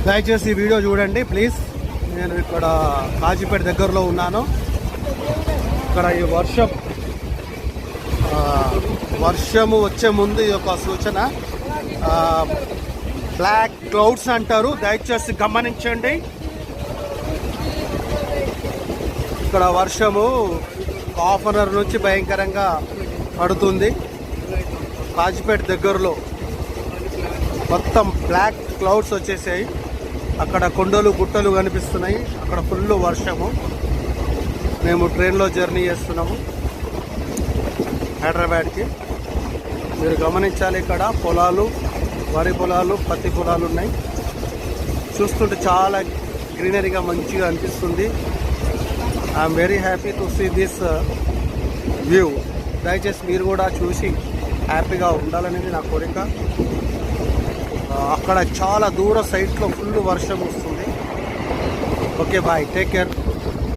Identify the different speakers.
Speaker 1: దయచేసి ఈ వీడియో చూడండి ప్లీజ్. నేను ఇక్కడ కాజీపేట దగ్గరలో ఉన్నాను. ఇక్కడ ఈ వర్షము వచ్చే ముందు ఈ యొక్క సూచన. బ్లాక్ క్లౌడ్స్ అంటారు, దయచేసి గమనించండి. ఇక్కడ వర్షము హాఫ్ అన్ అవర్ నుంచి భయంకరంగా పడుతుంది. కాజీపేట దగ్గరలో మొత్తం బ్లాక్ క్లౌడ్స్ వచ్చేసాయి. అక్కడ కొండలు గుట్టలు కనిపిస్తున్నాయి. అక్కడ ఫుల్ వర్షము. మేము ట్రైన్లో జర్నీ చేస్తున్నాము హైదరాబాద్కి. మీరు గమనించాలి, ఇక్కడ పొలాలు, వరి పొలాలు, పత్తి పొలాలు ఉన్నాయి. చూస్తుంటే చాలా గ్రీనరీగా మంచిగా అనిపిస్తుంది. I'm very happy to see this view. దయచేసి మీరు కూడా చూసి హ్యాపీగా ఉండాలనేది నా కోరిక. అక్కడ చాలా దూర సైట్లో ఫుల్ వర్షం వస్తుంది. Okay bye, take care.